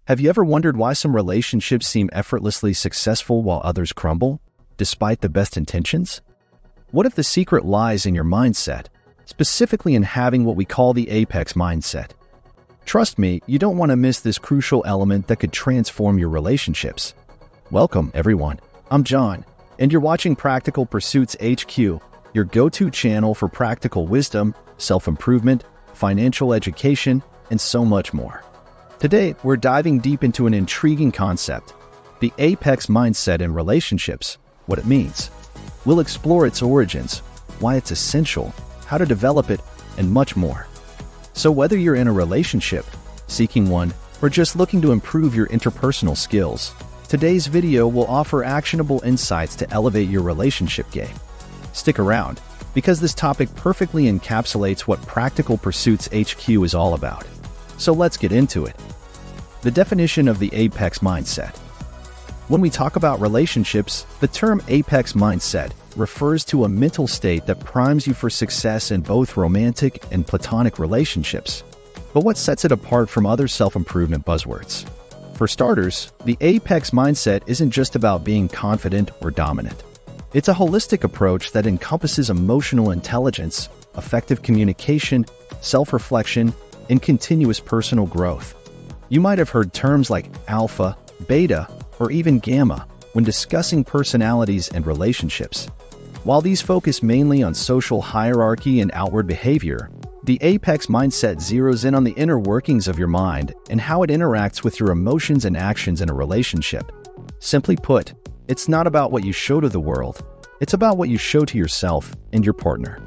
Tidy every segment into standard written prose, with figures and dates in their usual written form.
Have you ever wondered why some relationships seem effortlessly successful while others crumble, despite the best intentions? What if the secret lies in your mindset, specifically in having what we call the apex mindset? Trust me, you don't want to miss this crucial element that could transform your relationships. Welcome, everyone. I'm John, and you're watching Practical Pursuits HQ, your go-to channel for practical wisdom, self-improvement, financial education, and so much more. Today, we're diving deep into an intriguing concept, the apex mindset in relationships, what it means. We'll explore its origins, why it's essential, how to develop it, and much more. So whether you're in a relationship, seeking one, or just looking to improve your interpersonal skills, today's video will offer actionable insights to elevate your relationship game. Stick around, because this topic perfectly encapsulates what Practical Pursuits HQ is all about. So let's get into it. The definition of the apex mindset. When we talk about relationships, the term apex mindset refers to a mental state that primes you for success in both romantic and platonic relationships. But what sets it apart from other self-improvement buzzwords? For starters, the apex mindset isn't just about being confident or dominant. It's a holistic approach that encompasses emotional intelligence, effective communication, self-reflection, and continuous personal growth. You might have heard terms like alpha, beta, or even gamma when discussing personalities and relationships. While these focus mainly on social hierarchy and outward behavior, the apex mindset zeroes in on the inner workings of your mind and how it interacts with your emotions and actions in a relationship. Simply put, it's not about what you show to the world, it's about what you show to yourself and your partner.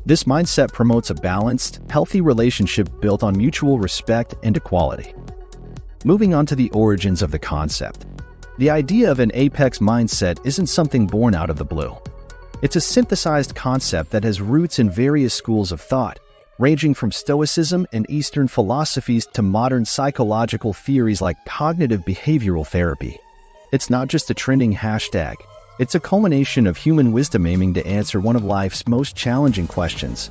This mindset promotes a balanced, healthy relationship built on mutual respect and equality. Moving on to the origins of the concept. The idea of an apex mindset isn't something born out of the blue. It's a synthesized concept that has roots in various schools of thought, ranging from Stoicism and Eastern philosophies to modern psychological theories like cognitive behavioral therapy. It's not just a trending hashtag. It's a culmination of human wisdom aiming to answer one of life's most challenging questions.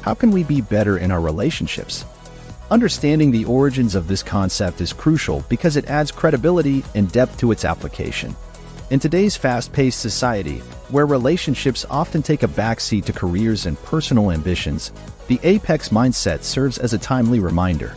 How can we be better in our relationships? Understanding the origins of this concept is crucial because it adds credibility and depth to its application. In today's fast-paced society, where relationships often take a backseat to careers and personal ambitions, the apex mindset serves as a timely reminder.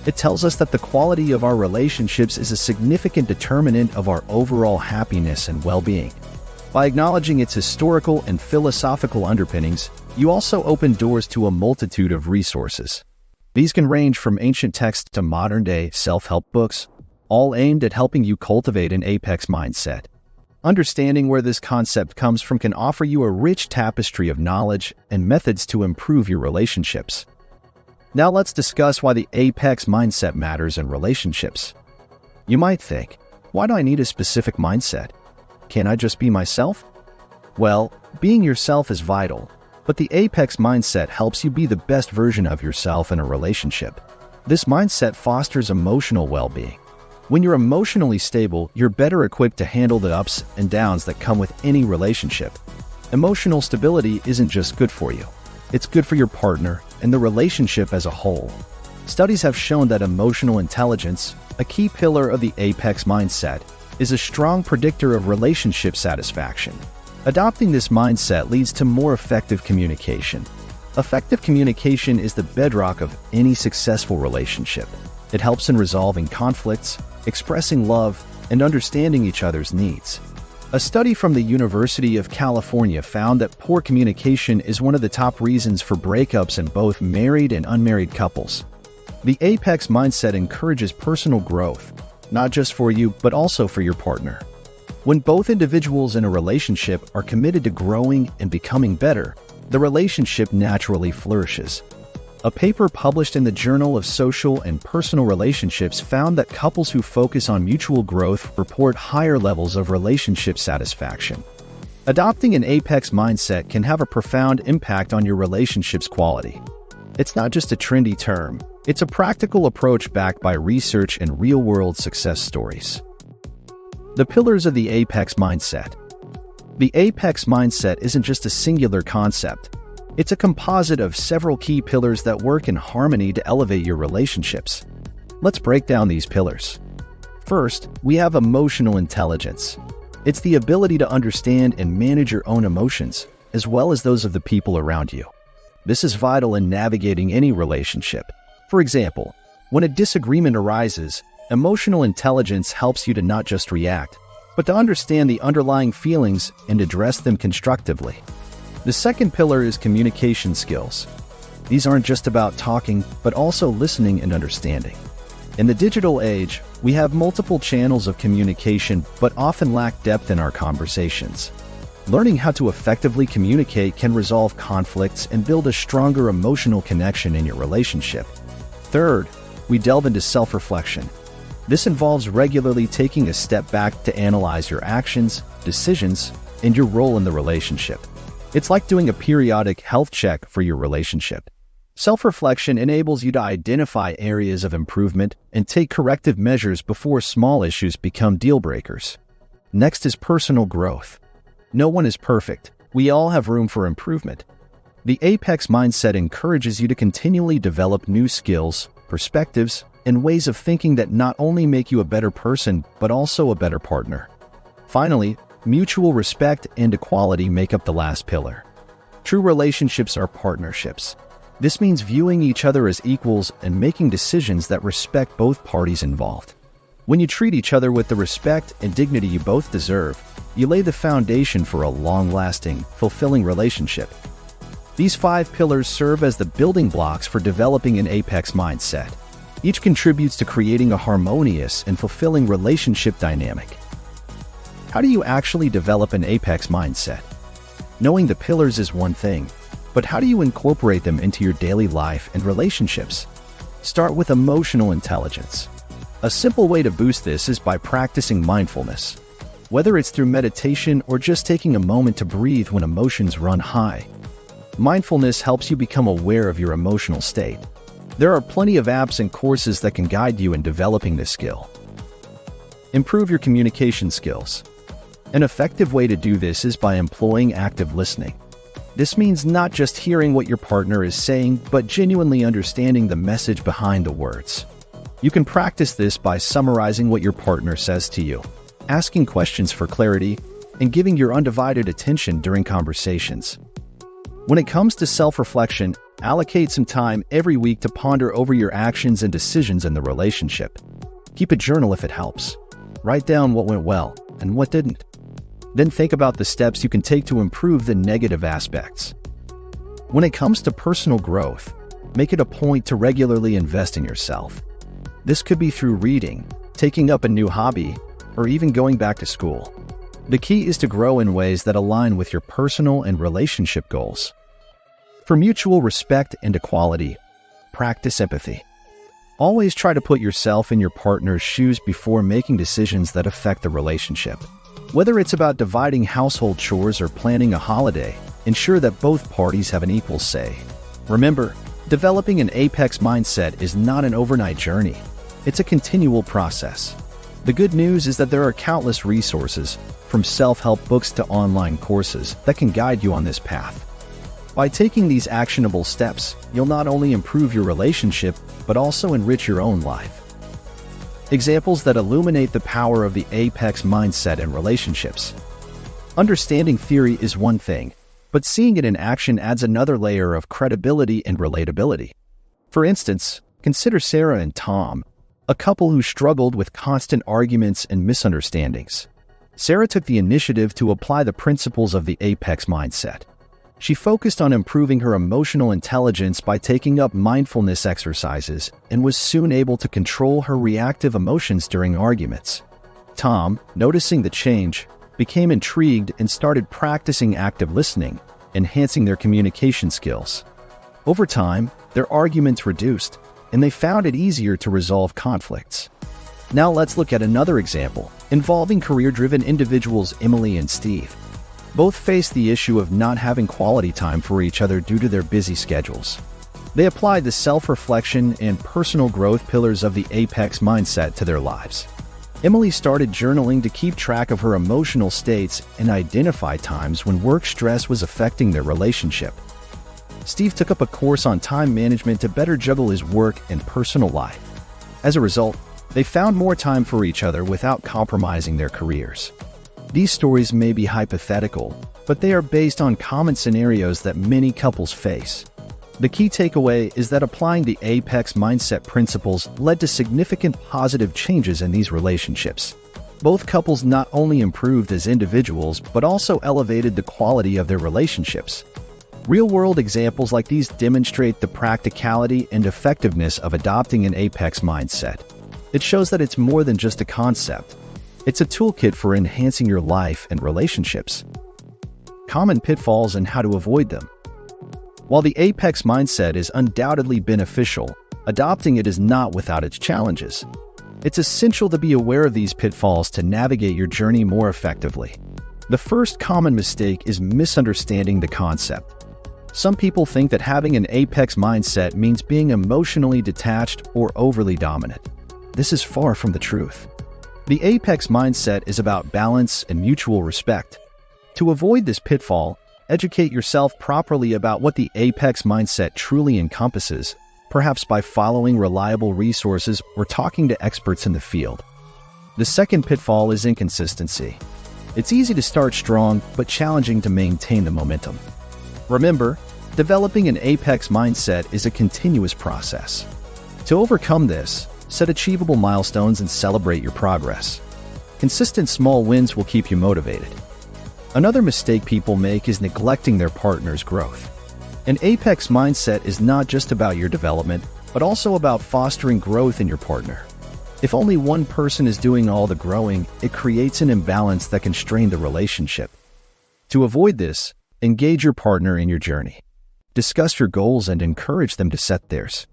It tells us that the quality of our relationships is a significant determinant of our overall happiness and well-being. By acknowledging its historical and philosophical underpinnings, you also open doors to a multitude of resources. These can range from ancient texts to modern-day self-help books, all aimed at helping you cultivate an apex mindset. Understanding where this concept comes from can offer you a rich tapestry of knowledge and methods to improve your relationships. Now let's discuss why the apex mindset matters in relationships. You might think, why do I need a specific mindset? Can't I just be myself? Well, being yourself is vital, but the apex mindset helps you be the best version of yourself in a relationship. This mindset fosters emotional well-being. When you're emotionally stable, you're better equipped to handle the ups and downs that come with any relationship. Emotional stability isn't just good for you. It's good for your partner and the relationship as a whole. Studies have shown that emotional intelligence, a key pillar of the apex mindset, is a strong predictor of relationship satisfaction. Adopting this mindset leads to more effective communication. Effective communication is the bedrock of any successful relationship. It helps in resolving conflicts, expressing love, and understanding each other's needs. A study from the University of California found that poor communication is one of the top reasons for breakups in both married and unmarried couples. The apex mindset encourages personal growth, not just for you, but also for your partner. When both individuals in a relationship are committed to growing and becoming better, the relationship naturally flourishes. A paper published in the Journal of Social and Personal Relationships found that couples who focus on mutual growth report higher levels of relationship satisfaction. Adopting an apex mindset can have a profound impact on your relationship's quality. It's not just a trendy term, it's a practical approach backed by research and real-world success stories. The pillars of the apex mindset. The apex mindset isn't just a singular concept. It's a composite of several key pillars that work in harmony to elevate your relationships. Let's break down these pillars. First, we have emotional intelligence. It's the ability to understand and manage your own emotions, as well as those of the people around you. This is vital in navigating any relationship. For example, when a disagreement arises, emotional intelligence helps you to not just react, but to understand the underlying feelings and address them constructively. The second pillar is communication skills. These aren't just about talking, but also listening and understanding. In the digital age, we have multiple channels of communication, but often lack depth in our conversations. Learning how to effectively communicate can resolve conflicts and build a stronger emotional connection in your relationship. Third, we delve into self-reflection. This involves regularly taking a step back to analyze your actions, decisions, and your role in the relationship. It's like doing a periodic health check for your relationship. Self-reflection enables you to identify areas of improvement and take corrective measures before small issues become deal breakers. Next is personal growth. No one is perfect. We all have room for improvement. The Apex mindset encourages you to continually develop new skills, perspectives, and ways of thinking that not only make you a better person, but also a better partner. Finally, mutual respect and equality make up the last pillar. True relationships are partnerships. This means viewing each other as equals and making decisions that respect both parties involved. When you treat each other with the respect and dignity you both deserve, you lay the foundation for a long-lasting, fulfilling relationship. These 5 pillars serve as the building blocks for developing an Apex mindset. Each contributes to creating a harmonious and fulfilling relationship dynamic. How do you actually develop an Apex mindset? Knowing the pillars is one thing, but how do you incorporate them into your daily life and relationships? Start with emotional intelligence. A simple way to boost this is by practicing mindfulness. Whether it's through meditation or just taking a moment to breathe when emotions run high. Mindfulness helps you become aware of your emotional state. There are plenty of apps and courses that can guide you in developing this skill. Improve your communication skills. An effective way to do this is by employing active listening. This means not just hearing what your partner is saying, but genuinely understanding the message behind the words. You can practice this by summarizing what your partner says to you, asking questions for clarity, and giving your undivided attention during conversations. When it comes to self-reflection, allocate some time every week to ponder over your actions and decisions in the relationship. Keep a journal if it helps. Write down what went well and what didn't. Then think about the steps you can take to improve the negative aspects. When it comes to personal growth, make it a point to regularly invest in yourself. This could be through reading, taking up a new hobby, or even going back to school. The key is to grow in ways that align with your personal and relationship goals. For mutual respect and equality, practice empathy. Always try to put yourself in your partner's shoes before making decisions that affect the relationship. Whether it's about dividing household chores or planning a holiday, ensure that both parties have an equal say. Remember, developing an Apex mindset is not an overnight journey. It's a continual process. The good news is that there are countless resources, from self-help books to online courses, that can guide you on this path. By taking these actionable steps, you'll not only improve your relationship, but also enrich your own life. Examples that illuminate the power of the Apex mindset in relationships. Understanding theory is one thing, but seeing it in action adds another layer of credibility and relatability. For instance, consider Sarah and Tom, a couple who struggled with constant arguments and misunderstandings. Sarah took the initiative to apply the principles of the Apex mindset. She focused on improving her emotional intelligence by taking up mindfulness exercises and was soon able to control her reactive emotions during arguments. Tom, noticing the change, became intrigued and started practicing active listening, enhancing their communication skills. Over time, their arguments reduced, and they found it easier to resolve conflicts. Now let's look at another example, involving career-driven individuals Emily and Steve. Both faced the issue of not having quality time for each other due to their busy schedules. They applied the self-reflection and personal growth pillars of the Apex mindset to their lives. Emily started journaling to keep track of her emotional states and identify times when work stress was affecting their relationship. Steve took up a course on time management to better juggle his work and personal life. As a result, They found more time for each other without compromising their careers. These stories may be hypothetical, but they are based on common scenarios that many couples face. The key takeaway is that applying the Apex mindset principles led to significant positive changes in these relationships. Both couples not only improved as individuals, but also elevated the quality of their relationships. Real-world examples like these demonstrate the practicality and effectiveness of adopting an Apex mindset. It shows that it's more than just a concept. It's a toolkit for enhancing your life and relationships. Common pitfalls and how to avoid them. While the Apex mindset is undoubtedly beneficial, adopting it is not without its challenges. It's essential to be aware of these pitfalls to navigate your journey more effectively. The first common mistake is misunderstanding the concept. Some people think that having an Apex mindset means being emotionally detached or overly dominant. This is far from the truth. The Apex mindset is about balance and mutual respect. To avoid this pitfall, educate yourself properly about what the Apex mindset truly encompasses, perhaps by following reliable resources or talking to experts in the field. The second pitfall is inconsistency. It's easy to start strong, but challenging to maintain the momentum. Remember, developing an Apex mindset is a continuous process. To overcome this, set achievable milestones and celebrate your progress. Consistent small wins will keep you motivated. Another mistake people make is neglecting their partner's growth. An Apex mindset is not just about your development, but also about fostering growth in your partner. If only one person is doing all the growing, it creates an imbalance that can strain the relationship. To avoid this, engage your partner in your journey. Discuss your goals and encourage them to set theirs.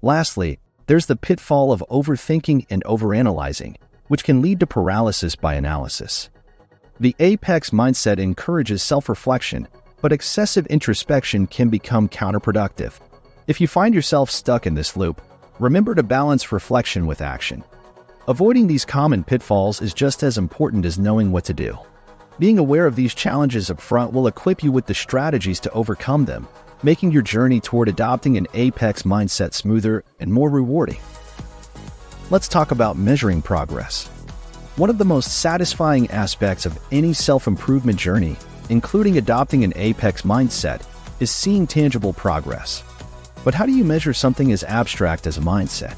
Lastly, there's the pitfall of overthinking and overanalyzing, which can lead to paralysis by analysis. The Apex mindset encourages self-reflection, but excessive introspection can become counterproductive. If you find yourself stuck in this loop, remember to balance reflection with action. Avoiding these common pitfalls is just as important as knowing what to do. Being aware of these challenges up front will equip you with the strategies to overcome them, making your journey toward adopting an Apex mindset smoother and more rewarding. Let's talk about measuring progress. One of the most satisfying aspects of any self-improvement journey, including adopting an Apex mindset, is seeing tangible progress. But how do you measure something as abstract as a mindset?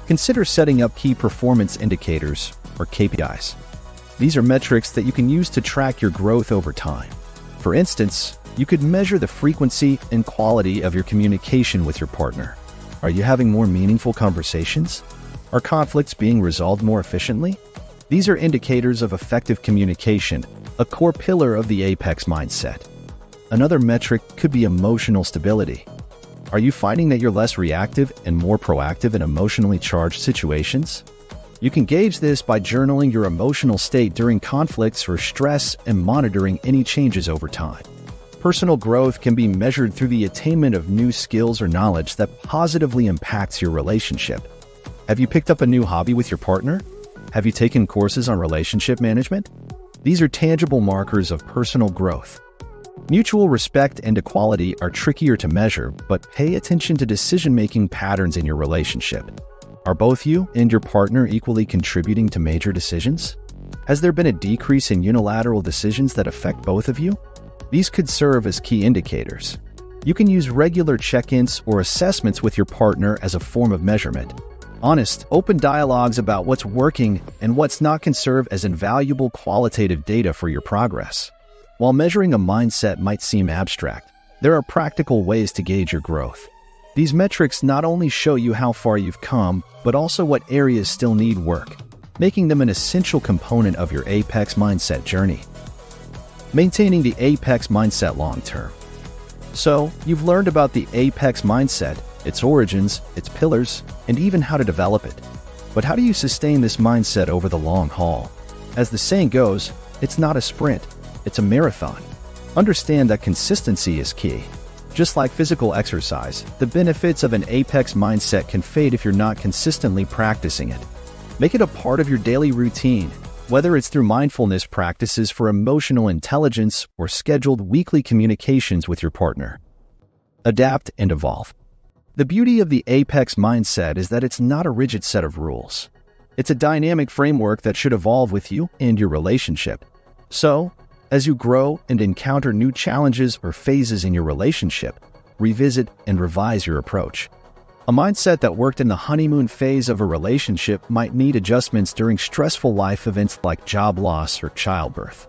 Consider setting up key performance indicators, or KPIs. These are metrics that you can use to track your growth over time. For instance, you could measure the frequency and quality of your communication with your partner. Are you having more meaningful conversations? Are conflicts being resolved more efficiently? These are indicators of effective communication, a core pillar of the Apex mindset. Another metric could be emotional stability. Are you finding that you're less reactive and more proactive in emotionally charged situations? You can gauge this by journaling your emotional state during conflicts or stress and monitoring any changes over time. Personal growth can be measured through the attainment of new skills or knowledge that positively impacts your relationship. Have you picked up a new hobby with your partner? Have you taken courses on relationship management? These are tangible markers of personal growth. Mutual respect and equality are trickier to measure, but pay attention to decision-making patterns in your relationship. Are both you and your partner equally contributing to major decisions? Has there been a decrease in unilateral decisions that affect both of you? These could serve as key indicators. You can use regular check-ins or assessments with your partner as a form of measurement. Honest, open dialogues about what's working and what's not can serve as invaluable qualitative data for your progress. While measuring a mindset might seem abstract, there are practical ways to gauge your growth. These metrics not only show you how far you've come, but also what areas still need work, making them an essential component of your Apex mindset journey. Maintaining the Apex mindset long-term. So, you've learned about the Apex mindset, its origins, its pillars, and even how to develop it. But how do you sustain this mindset over the long haul? As the saying goes, it's not a sprint, it's a marathon. Understand that consistency is key. Just like physical exercise, the benefits of an Apex mindset can fade if you're not consistently practicing it. Make it a part of your daily routine, whether it's through mindfulness practices for emotional intelligence or scheduled weekly communications with your partner. Adapt and evolve. The beauty of the Apex mindset is that it's not a rigid set of rules. It's a dynamic framework that should evolve with you and your relationship. So, as you grow and encounter new challenges or phases in your relationship, revisit and revise your approach. A mindset that worked in the honeymoon phase of a relationship might need adjustments during stressful life events like job loss or childbirth.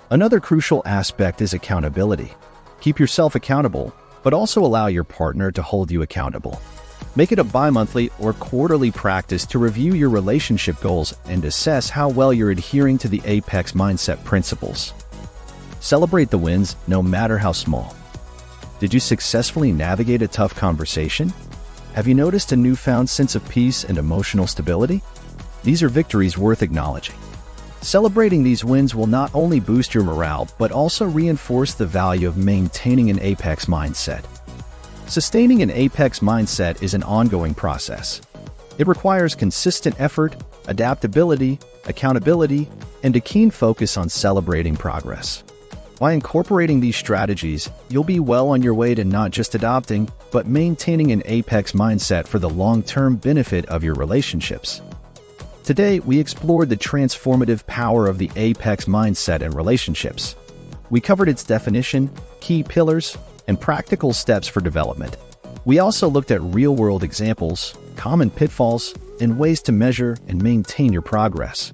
Another crucial aspect is accountability. Keep yourself accountable, but also allow your partner to hold you accountable. Make it a bi-monthly or quarterly practice to review your relationship goals and assess how well you're adhering to the Apex mindset principles. Celebrate the wins, no matter how small. Did you successfully navigate a tough conversation? Have you noticed a newfound sense of peace and emotional stability? These are victories worth acknowledging. Celebrating these wins will not only boost your morale, but also reinforce the value of maintaining an Apex mindset. Sustaining an Apex mindset is an ongoing process. It requires consistent effort, adaptability, accountability, and a keen focus on celebrating progress. By incorporating these strategies, you'll be well on your way to not just adopting, but maintaining an Apex mindset for the long-term benefit of your relationships. Today, we explored the transformative power of the Apex mindset in relationships. We covered its definition, key pillars, and practical steps for development. We also looked at real-world examples, common pitfalls, and ways to measure and maintain your progress.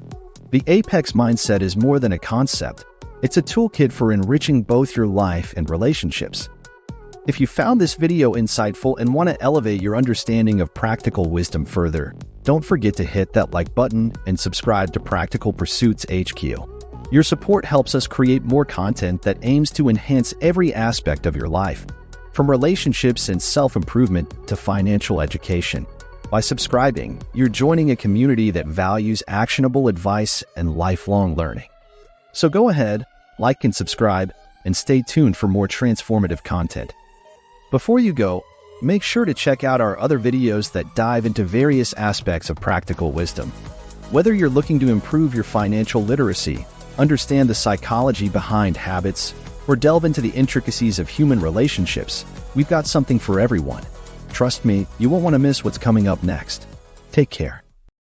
The Apex mindset is more than a concept. It's a toolkit for enriching both your life and relationships. If you found this video insightful and want to elevate your understanding of practical wisdom further, don't forget to hit that like button and subscribe to Practical Pursuits HQ. Your support helps us create more content that aims to enhance every aspect of your life, from relationships and self-improvement to financial education. By subscribing, you're joining a community that values actionable advice and lifelong learning. So go ahead, like and subscribe, and stay tuned for more transformative content. Before you go, make sure to check out our other videos that dive into various aspects of practical wisdom. Whether you're looking to improve your financial literacy, understand the psychology behind habits, or delve into the intricacies of human relationships, we've got something for everyone. Trust me, you won't want to miss what's coming up next. Take care.